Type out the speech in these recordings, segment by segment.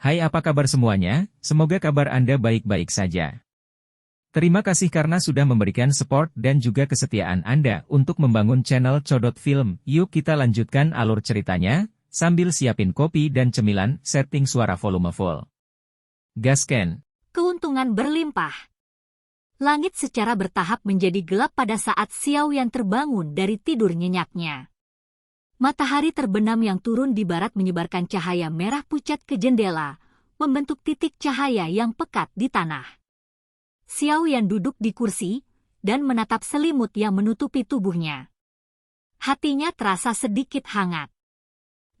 Hai, apa kabar semuanya? Semoga kabar Anda baik-baik saja. Terima kasih karena sudah memberikan support dan juga kesetiaan Anda untuk membangun channel Codot Film. Yuk kita lanjutkan alur ceritanya, sambil siapin kopi dan cemilan, setting suara volume full. Gasken. Keuntungan berlimpah. Langit secara bertahap menjadi gelap pada saat Xiao Yan terbangun dari tidur nyenyaknya. Matahari terbenam yang turun di barat menyebarkan cahaya merah pucat ke jendela, membentuk titik cahaya yang pekat di tanah. Xiao Yan duduk di kursi dan menatap selimut yang menutupi tubuhnya. Hatinya terasa sedikit hangat.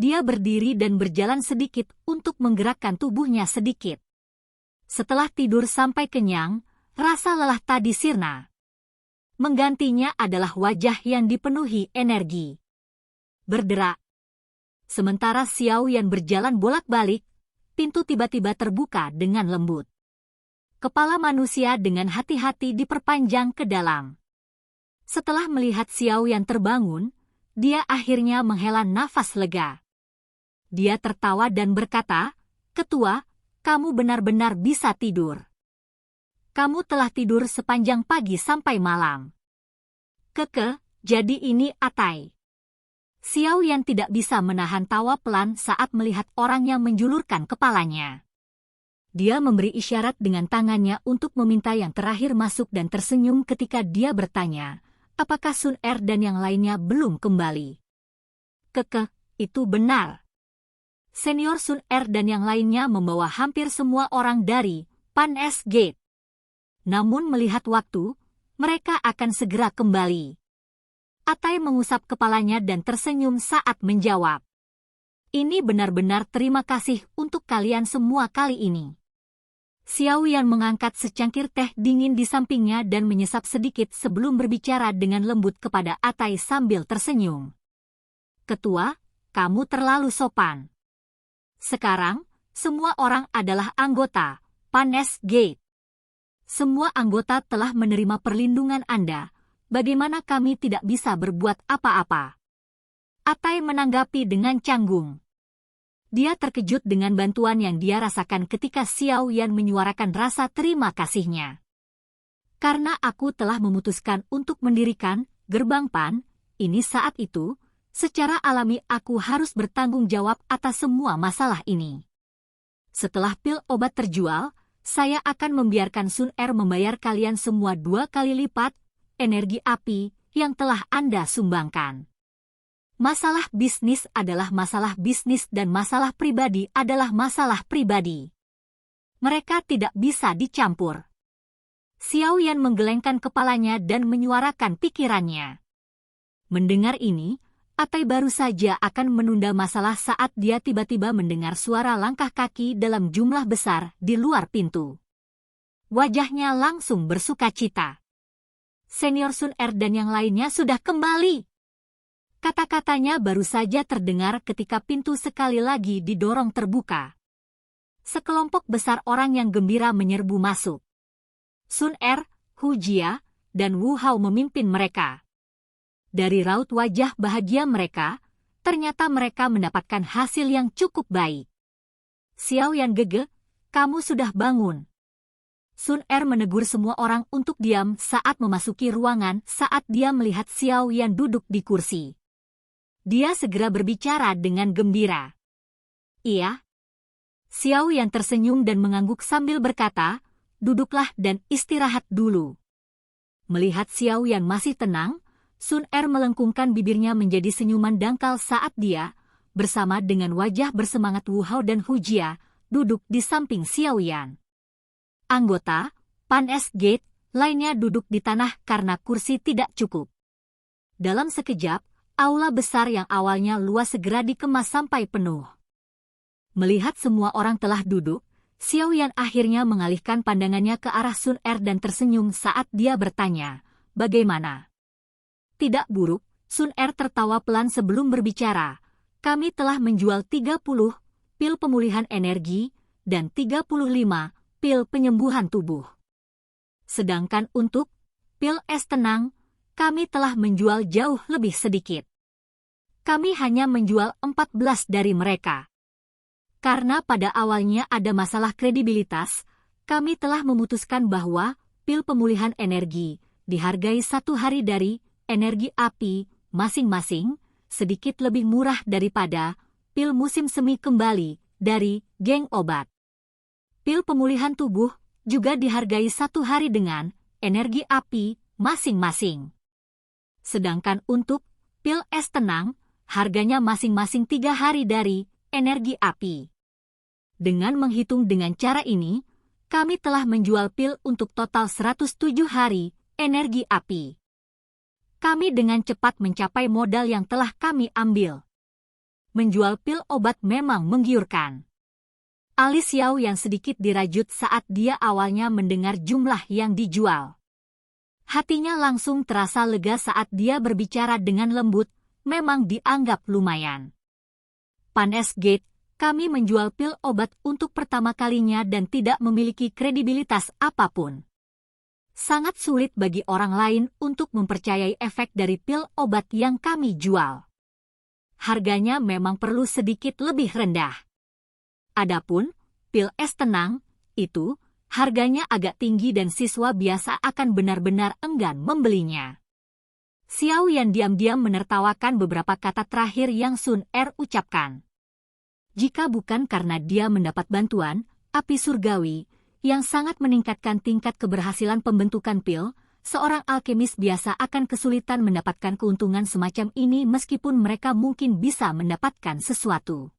Dia berdiri dan berjalan sedikit untuk menggerakkan tubuhnya sedikit. Setelah tidur sampai kenyang, rasa lelah tadi sirna. Menggantinya adalah wajah yang dipenuhi energi. Berderak. Sementara Xiao Yan berjalan bolak-balik, pintu tiba-tiba terbuka dengan lembut. Kepala manusia dengan hati-hati diperpanjang ke dalam. Setelah melihat Xiao Yan terbangun, dia akhirnya menghela nafas lega. Dia tertawa dan berkata, "Ketua, kamu benar-benar bisa tidur. Kamu telah tidur sepanjang pagi sampai malam." Jadi ini Atai." Xiao Yan tidak bisa menahan tawa pelan saat melihat orang yang menjulurkan kepalanya. Dia memberi isyarat dengan tangannya untuk meminta yang terakhir masuk dan tersenyum ketika dia bertanya, apakah Sun Er dan yang lainnya belum kembali. Itu benar. Senior Sun Er dan yang lainnya membawa hampir semua orang dari Pan S Gate. Namun melihat waktu, mereka akan segera kembali. Atai mengusap kepalanya dan tersenyum saat menjawab. "Ini benar-benar terima kasih untuk kalian semua kali ini." Xiao Yan mengangkat secangkir teh dingin di sampingnya dan menyesap sedikit sebelum berbicara dengan lembut kepada Atai sambil tersenyum. "Ketua, kamu terlalu sopan. Sekarang, semua orang adalah anggota Panes Gate. Semua anggota telah menerima perlindungan Anda. Bagaimana kami tidak bisa berbuat apa-apa?" Atai menanggapi dengan canggung. Dia terkejut dengan bantuan yang dia rasakan ketika Xiao Yan menyuarakan rasa terima kasihnya. "Karena aku telah memutuskan untuk mendirikan gerbang Pan, ini saat itu, secara alami aku harus bertanggung jawab atas semua masalah ini. Setelah pil obat terjual, saya akan membiarkan Sun Er membayar kalian semua 2 kali lipat energi api yang telah Anda sumbangkan. Masalah bisnis adalah masalah bisnis dan masalah pribadi adalah masalah pribadi. Mereka tidak bisa dicampur." Xiao Yan menggelengkan kepalanya dan menyuarakan pikirannya. Mendengar ini, Atai baru saja akan menunda masalah saat dia tiba-tiba mendengar suara langkah kaki dalam jumlah besar di luar pintu. Wajahnya langsung bersukacita. "Senior Sun Er dan yang lainnya sudah kembali." Kata-katanya baru saja terdengar ketika pintu sekali lagi didorong terbuka. Sekelompok besar orang yang gembira menyerbu masuk. Sun Er, Hu Jia, dan Wu Hao memimpin mereka. Dari raut wajah bahagia mereka, ternyata mereka mendapatkan hasil yang cukup baik. "Xiao Yan Gege, kamu sudah bangun." Sun Er menegur semua orang untuk diam saat memasuki ruangan saat dia melihat Xiao Yan duduk di kursi. Dia segera berbicara dengan gembira. "Iya." Xiao Yan tersenyum dan mengangguk sambil berkata, "Duduklah dan istirahat dulu." Melihat Xiao Yan masih tenang, Sun Er melengkungkan bibirnya menjadi senyuman dangkal saat dia, bersama dengan wajah bersemangat Wu Hao dan Hu Jia, duduk di samping Xiao Yan. Anggota Pan S Gate lainnya duduk di tanah karena kursi tidak cukup. Dalam sekejap, aula besar yang awalnya luas segera dikemas sampai penuh. Melihat semua orang telah duduk, Xiao Yan akhirnya mengalihkan pandangannya ke arah Sun Er dan tersenyum saat dia bertanya, "Bagaimana?" "Tidak buruk." Sun Er tertawa pelan sebelum berbicara. "Kami telah menjual 30 pil pemulihan energi dan 35 pil penyembuhan tubuh. Sedangkan untuk pil es tenang, kami telah menjual jauh lebih sedikit. Kami hanya menjual 14 dari mereka." Karena pada awalnya ada masalah kredibilitas, kami telah memutuskan bahwa pil pemulihan energi dihargai 1 hari dari energi api masing-masing, sedikit lebih murah daripada pil musim semi kembali dari geng obat. Pil pemulihan tubuh juga dihargai 1 hari dengan energi api masing-masing. Sedangkan untuk pil es tenang, harganya masing-masing 3 hari dari energi api. Dengan menghitung dengan cara ini, kami telah menjual pil untuk total 107 hari energi api. Kami dengan cepat mencapai modal yang telah kami ambil. Menjual pil obat memang menggiurkan. Alis Xiao yang sedikit dirajut saat dia awalnya mendengar jumlah yang dijual. Hatinya langsung terasa lega saat dia berbicara dengan lembut, memang dianggap lumayan. Panes Gate, kami menjual pil obat untuk pertama kalinya dan tidak memiliki kredibilitas apapun. Sangat sulit bagi orang lain untuk mempercayai efek dari pil obat yang kami jual. Harganya memang perlu sedikit lebih rendah. Adapun pil es tenang, itu harganya agak tinggi dan siswa biasa akan benar-benar enggan membelinya. Xiao Yan diam-diam menertawakan beberapa kata terakhir yang Sun Er ucapkan. Jika bukan karena dia mendapat bantuan, api surgawi, yang sangat meningkatkan tingkat keberhasilan pembentukan pil, seorang alkemis biasa akan kesulitan mendapatkan keuntungan semacam ini meskipun mereka mungkin bisa mendapatkan sesuatu.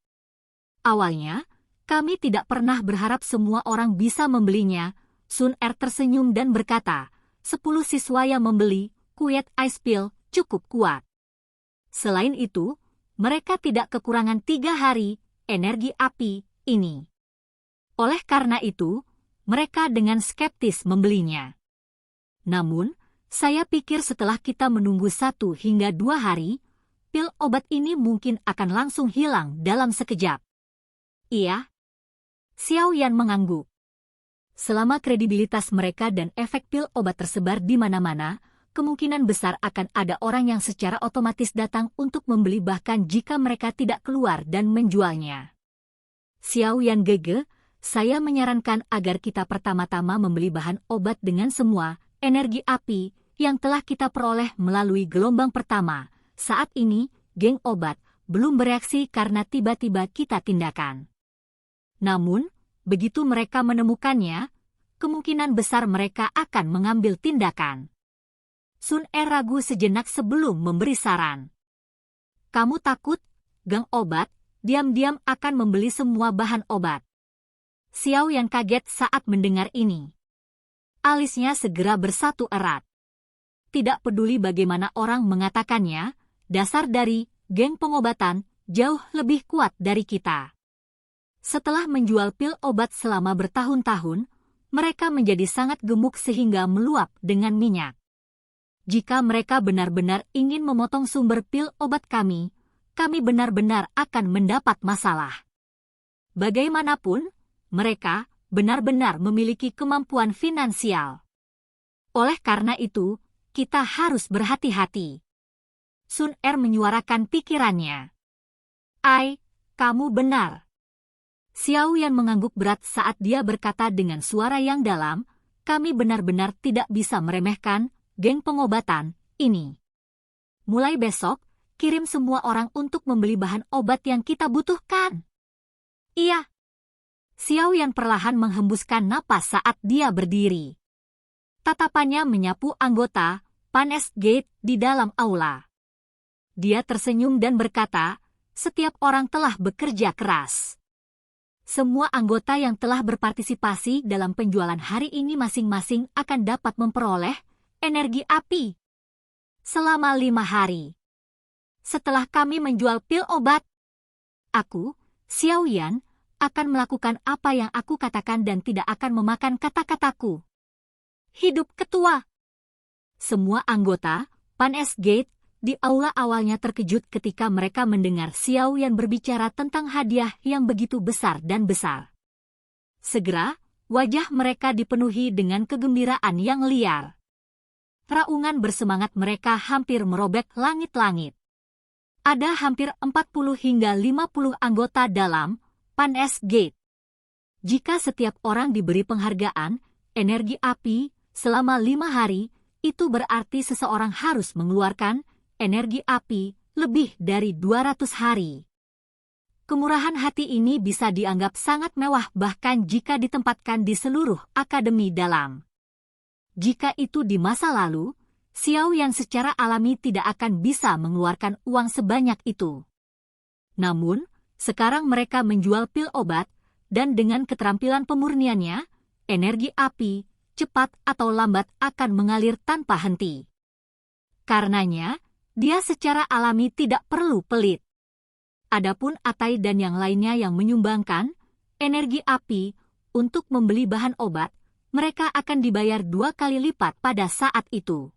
Awalnya, kami tidak pernah berharap semua orang bisa membelinya. Sun Er tersenyum dan berkata, 10 siswa yang membeli, Quiet Ice Pill, cukup kuat. Selain itu, mereka tidak kekurangan 3 hari, energi api, ini. Oleh karena itu, mereka dengan skeptis membelinya. Namun, saya pikir setelah kita menunggu 1 hingga 2 hari, pil obat ini mungkin akan langsung hilang dalam sekejap. Iya? Xiao Yan mengangguk. Selama kredibilitas mereka dan efek pil obat tersebar di mana-mana, kemungkinan besar akan ada orang yang secara otomatis datang untuk membeli bahkan jika mereka tidak keluar dan menjualnya. Xiao Yan Gege, saya menyarankan agar kita pertama-tama membeli bahan obat dengan semua energi api yang telah kita peroleh melalui gelombang pertama. Saat ini, geng obat belum bereaksi karena tiba-tiba kita tindakan. Namun, begitu mereka menemukannya, kemungkinan besar mereka akan mengambil tindakan. Sun Er ragu sejenak sebelum memberi saran. Kamu takut, geng obat, diam-diam akan membeli semua bahan obat? Xiao yang kaget saat mendengar ini. Alisnya segera bersatu erat. Tidak peduli bagaimana orang mengatakannya, dasar dari geng pengobatan jauh lebih kuat dari kita. Setelah menjual pil obat selama bertahun-tahun, mereka menjadi sangat gemuk sehingga meluap dengan minyak. Jika mereka benar-benar ingin memotong sumber pil obat kami benar-benar akan mendapat masalah. Bagaimanapun, mereka benar-benar memiliki kemampuan finansial. Oleh karena itu, kita harus berhati-hati. Sun Er menyuarakan pikirannya. Ai, kamu benar. Xiao Yan mengangguk berat saat dia berkata dengan suara yang dalam, kami benar-benar tidak bisa meremehkan geng pengobatan ini. Mulai besok, kirim semua orang untuk membeli bahan obat yang kita butuhkan. Iya. Xiao Yan perlahan menghembuskan napas saat dia berdiri. Tatapannya menyapu anggota Panes Gate di dalam aula. Dia tersenyum dan berkata, setiap orang telah bekerja keras. Semua anggota yang telah berpartisipasi dalam penjualan hari ini masing-masing akan dapat memperoleh energi api selama 5 hari. Setelah kami menjual pil obat, aku, Xiao Yan, akan melakukan apa yang aku katakan dan tidak akan memakan kata-kataku. Hidup ketua! Semua anggota Panes Gate di aula awalnya terkejut ketika mereka mendengar Xiao Yan berbicara tentang hadiah yang begitu besar dan besar. Segera, wajah mereka dipenuhi dengan kegembiraan yang liar. Raungan bersemangat mereka hampir merobek langit-langit. Ada hampir 40 hingga 50 anggota dalam Panes Gate. Jika setiap orang diberi penghargaan, energi api, selama 5 hari, itu berarti seseorang harus mengeluarkan energi api lebih dari 200 hari. Kemurahan hati ini bisa dianggap sangat mewah bahkan jika ditempatkan di seluruh akademi dalam. Jika itu di masa lalu, Xiao Yan secara alami tidak akan bisa mengeluarkan uang sebanyak itu. Namun, sekarang mereka menjual pil obat, dan dengan keterampilan pemurniannya, energi api, cepat atau lambat akan mengalir tanpa henti. Karenanya, dia secara alami tidak perlu pelit. Adapun Atai dan yang lainnya yang menyumbangkan energi api untuk membeli bahan obat, mereka akan dibayar 2 kali lipat pada saat itu.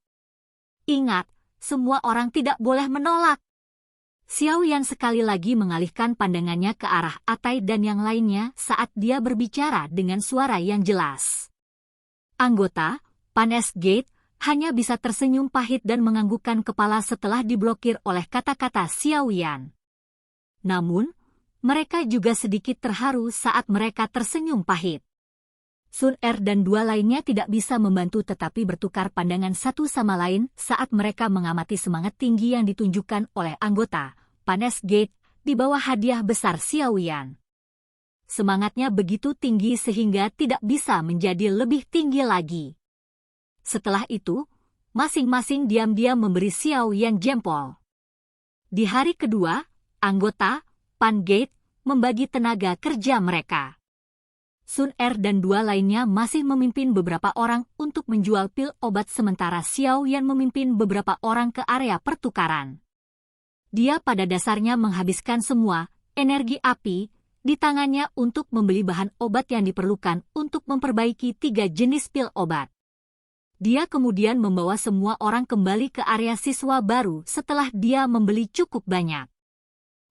Ingat, semua orang tidak boleh menolak. Xiao Yan sekali lagi mengalihkan pandangannya ke arah Atai dan yang lainnya saat dia berbicara dengan suara yang jelas. Anggota Panes Gate hanya bisa tersenyum pahit dan menganggukkan kepala setelah diblokir oleh kata-kata Xiao Yan. Namun, mereka juga sedikit terharu saat mereka tersenyum pahit. Sun Er dan 2 lainnya tidak bisa membantu tetapi bertukar pandangan satu sama lain saat mereka mengamati semangat tinggi yang ditunjukkan oleh anggota Panes Gate di bawah hadiah besar Xiao Yan. Semangatnya begitu tinggi sehingga tidak bisa menjadi lebih tinggi lagi. Setelah itu, masing-masing diam-diam memberi Xiao Yan jempol. Di hari kedua, anggota Pan Gate membagi tenaga kerja mereka. Sun Er dan 2 lainnya masih memimpin beberapa orang untuk menjual pil obat sementara Xiao Yan memimpin beberapa orang ke area pertukaran. Dia pada dasarnya menghabiskan semua energi api di tangannya untuk membeli bahan obat yang diperlukan untuk memperbaiki 3 jenis pil obat. Dia kemudian membawa semua orang kembali ke area siswa baru setelah dia membeli cukup banyak.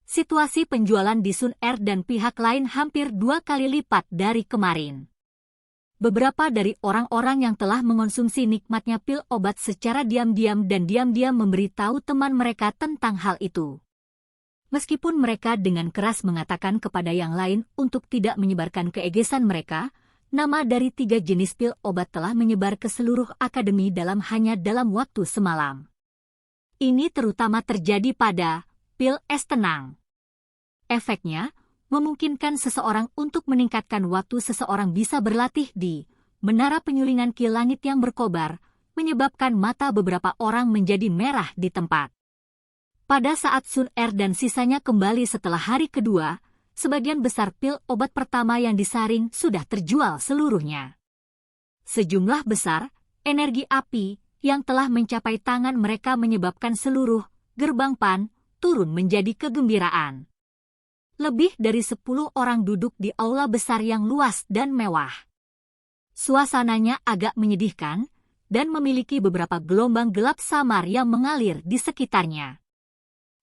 Situasi penjualan di Sun Er dan pihak lain hampir 2 kali lipat dari kemarin. Beberapa dari orang-orang yang telah mengonsumsi nikmatnya pil obat secara diam-diam dan diam-diam memberitahu teman mereka tentang hal itu. Meskipun mereka dengan keras mengatakan kepada yang lain untuk tidak menyebarkan keegesan mereka, nama dari 3 jenis pil obat telah menyebar ke seluruh akademi dalam waktu semalam. Ini terutama terjadi pada pil es tenang. Efeknya, memungkinkan seseorang untuk meningkatkan waktu seseorang bisa berlatih di menara penyulingan ki langit yang berkobar, menyebabkan mata beberapa orang menjadi merah di tempat. Pada saat Sun Er dan sisanya kembali setelah hari kedua, sebagian besar pil obat pertama yang disaring sudah terjual seluruhnya. Sejumlah besar energi api yang telah mencapai tangan mereka menyebabkan seluruh gerbang Pan turun menjadi kegembiraan. Lebih dari 10 orang duduk di aula besar yang luas dan mewah. Suasananya agak menyedihkan dan memiliki beberapa gelombang gelap samar yang mengalir di sekitarnya.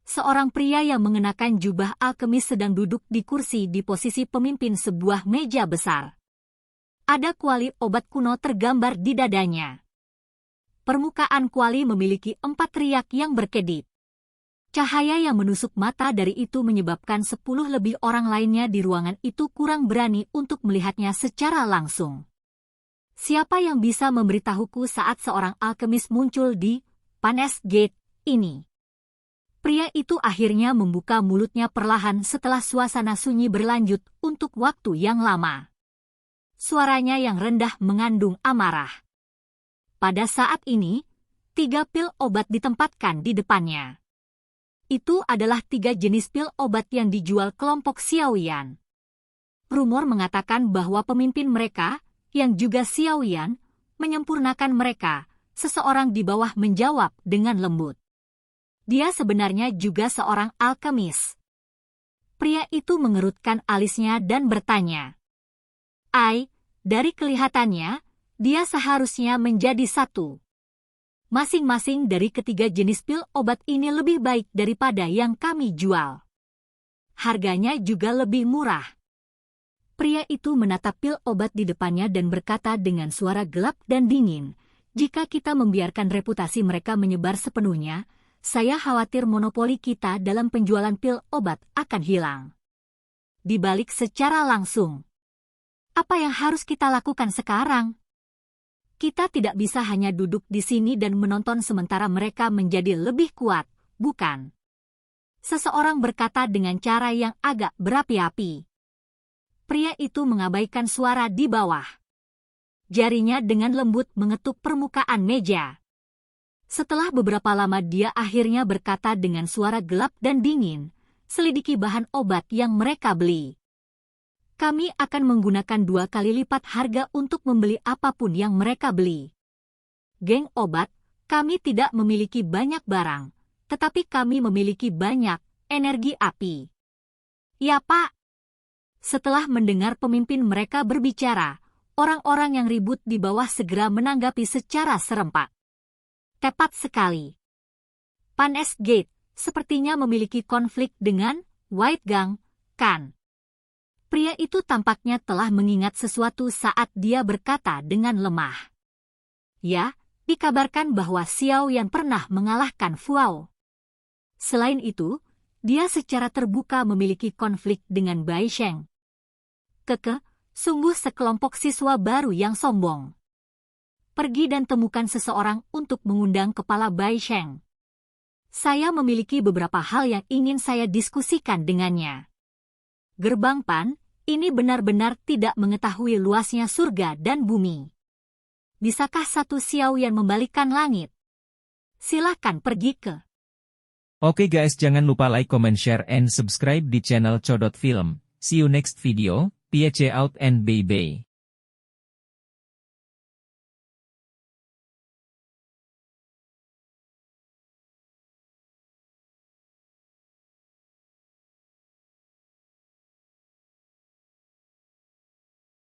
Seorang pria yang mengenakan jubah alkemis sedang duduk di kursi di posisi pemimpin sebuah meja besar. Ada kuali obat kuno tergambar di dadanya. Permukaan kuali memiliki 4 riak yang berkedip. Cahaya yang menusuk mata dari itu menyebabkan 10 lebih orang lainnya di ruangan itu kurang berani untuk melihatnya secara langsung. Siapa yang bisa memberitahuku saat seorang alkemis muncul di Panes Gate ini? Pria itu akhirnya membuka mulutnya perlahan setelah suasana sunyi berlanjut untuk waktu yang lama. Suaranya yang rendah mengandung amarah. Pada saat ini, 3 pil obat ditempatkan di depannya. Itu adalah 3 jenis pil obat yang dijual kelompok Xiao Yan. Rumor mengatakan bahwa pemimpin mereka, yang juga Xiao Yan, menyempurnakan mereka. Seseorang di bawah menjawab dengan lembut. Dia sebenarnya juga seorang alkemis. Pria itu mengerutkan alisnya dan bertanya. Dari kelihatannya, dia seharusnya menjadi 1. Masing-masing dari ketiga jenis pil obat ini lebih baik daripada yang kami jual. Harganya juga lebih murah. Pria itu menatap pil obat di depannya dan berkata dengan suara gelap dan dingin, "Jika kita membiarkan reputasi mereka menyebar sepenuhnya, saya khawatir monopoli kita dalam penjualan pil obat akan hilang." dibalik secara langsung. Apa yang harus kita lakukan sekarang? Kita tidak bisa hanya duduk di sini dan menonton sementara mereka menjadi lebih kuat, bukan? Seseorang berkata dengan cara yang agak berapi-api. Pria itu mengabaikan suara di bawah. Jarinya dengan lembut mengetuk permukaan meja. Setelah beberapa lama dia akhirnya berkata dengan suara gelap dan dingin, selidiki bahan obat yang mereka beli. Kami akan menggunakan 2 kali lipat harga untuk membeli apapun yang mereka beli. Geng obat, kami tidak memiliki banyak barang, tetapi kami memiliki banyak energi api. Ya Pak. Setelah mendengar pemimpin mereka berbicara, orang-orang yang ribut di bawah segera menanggapi secara serempak. Tepat sekali. Pan S. Gate sepertinya memiliki konflik dengan White Gang, kan? Pria itu tampaknya telah mengingat sesuatu saat dia berkata dengan lemah. Ya, dikabarkan bahwa Xiao Yan pernah mengalahkan Fuao. Selain itu, dia secara terbuka memiliki konflik dengan Bai Sheng. Sungguh sekelompok siswa baru yang sombong. Pergi dan temukan seseorang untuk mengundang kepala Bai Sheng. Saya memiliki beberapa hal yang ingin saya diskusikan dengannya. Gerbang Pan, ini benar-benar tidak mengetahui luasnya surga dan bumi. Bisakah satu Xiao Yan membalikkan langit? Silakan pergi ke. Oke guys, jangan lupa like, comment, share, and subscribe di channel Codot Film. See you next video. Peace out and bye-bye.